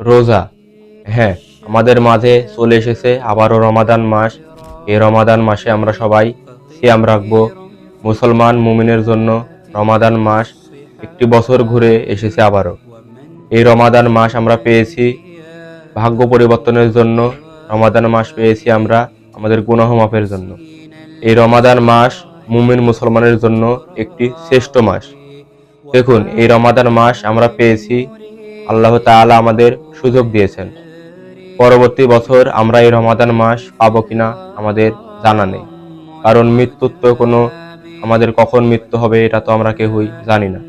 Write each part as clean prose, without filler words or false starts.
রোজা। হ্যাঁ, আমাদের মাঝে চলে এসেছে আবারও রমাদান মাস। এই রমাদান মাসে আমরা সবাই সিয়াম রাখবো। মুসলমান মুমিনের জন্য রমাদান মাস একটি বছর ঘুরে এসেছে আবারও। এই রমাদান মাস আমরা পেয়েছি ভাগ্য পরিবর্তনের জন্য। রমাদান মাস পেয়েছি আমরা আমাদের গুনাহ মাফের জন্য। এই রমাদান মাস মুমিন মুসলমানের জন্য একটি শ্রেষ্ঠ মাস। দেখুন, এই রমাদান মাস আমরা পেয়েছি, আল্লাহ তাআলা আমাদের সুযোগ দিয়েছেন। পরবর্তী বছর আমরা এই রমাদান মাস পাবো কিনা আমাদের জানা নেই, কারণ মৃত্যুর তো কোনো, আমাদের কখন মৃত্যু হবে এটা তো আমরা কেউই জানি না।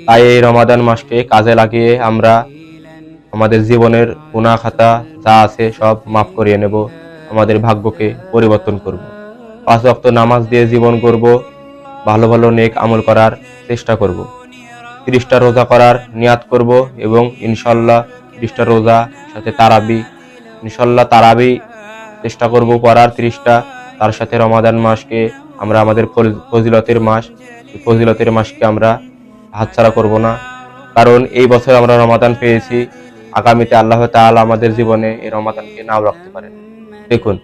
তাই এই রমাদান মাসকে কাজে লাগিয়ে আমরা আমাদের জীবনের গুনাহ খাতা যা আছে সব মাফ করিয়ে নেব, আমাদের ভাগ্যকে পরিবর্তন করব। 5 ওয়াক্ত নামাজ দিয়ে জীবন করব, ভালো ভালো নেক আমল করার চেষ্টা করব। 30টা রোজা করার নিয়াত করব এবং ইনশাল্লাহ 30টা রোজা সাথে তারাবি, ইনশাল্লাহ তারাবি চেষ্টা করব করার 30টা। তার সাথে রমাদান মাসকে আমরা আমাদের ফজিলতের মাস, এই ফজিলতের মাসকে আমরা হাতছাড়া করব না, কারণ এই বছর আমরা রমাদান পেয়েছি, আগামীতে আল্লাহ তাআলা আমাদের জীবনে এই রমাদানকে নাও রাখতে পারেন। দেখুন,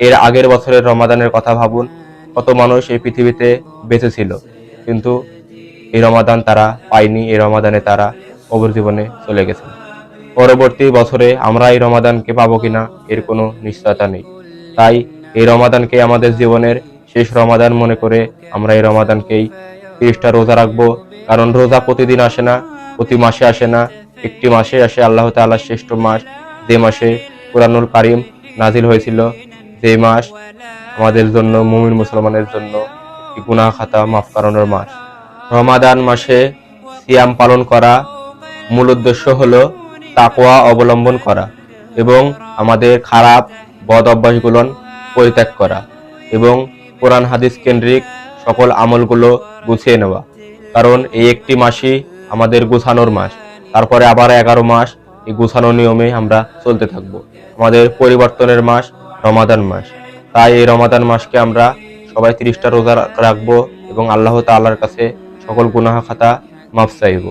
এর আগের বছরের রমাদানের কথা ভাবুন, কত মানুষ এই পৃথিবীতে বেঁচে ছিল, কিন্তু এই রমাদান তারা পায়নি, এই রমাদানে তারা কবর জীবনে চলে গেছে। পরবর্তী বছরে আমরা এই রমাদানকে পাবো কিনা এর কোনো নিশ্চয়তা নেই। তাই এই রমাদানকে আমাদের জীবনের শেষ রমাদান মনে করে আমরা এই রমাদানকেই 30টা রোজা রাখবো। কারণ রোজা প্রতিদিন আসে না, প্রতি মাসে আসে না, একটি মাসে আসে আল্লাহ তাআলার শ্রেষ্ঠ মাস, যে মাসে কুরআনুল কারীম নাজিল হয়েছিল, যে মাস আমাদের জন্য, মুমিন মুসলমানের জন্য একটি গুনাহ খাতা মাফ করানোর মাস। রমাদান মাসে সিয়াম পালন করা মূল উদ্দেশ্য হলো তাকওয়া অবলম্বন করা এবং আমাদের খারাপ বদ অভ্যাসগুলো পরিত্যাগ করা এবং কোরআন হাদিস কেন্দ্রিক সকল আমলগুলো গুছিয়ে নেওয়া। কারণ এই একটি মাসই আমাদের গুছানোর মাস, তারপরে আবার 11 মাস এই গুছানো নিয়মে আমরা চলতে থাকবো। আমাদের পরিবর্তনের মাস রমাদান মাস। তাই এই রমাদান মাসকে আমরা সবাই 30টা রোজা রাখবো এবং আল্লাহ তাআলার কাছে সকল গুনাহ খাতা মাফ চাইব।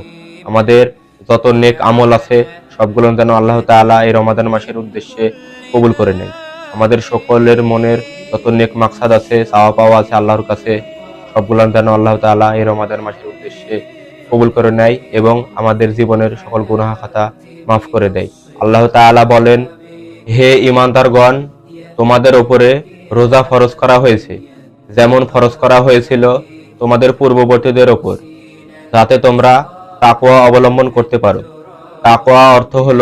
আমাদের যত নেক আমল আছে সবগুলো যেন আল্লাহ তাআলা এই রমাদান মাসের উদ্দেশ্যে কবুল করে নেয়। আমাদের সকলের মনের যত নেক মাকসাদ আছে, চাওয়া পাওয়া আছে আল্লাহর কাছে, সবগুলো যেন আল্লাহ তাআলা এই রমাদান মাসের উদ্দেশ্যে কবুল করে নেয় এবং আমাদের জীবনের সকল গুনাহ খাতা মাফ করে দেয়। আল্লাহ তাআলা বলেন, হে ঈমানদারগণ, তোমাদের উপরে রোজা ফরজ করা হয়েছে, যেমন ফরজ করা হয়েছিল তোমাদের পূর্ববর্তীদের ওপর, যাতে তোমরা তাকওয়া অবলম্বন করতে পারো। তাকওয়া অর্থ হলো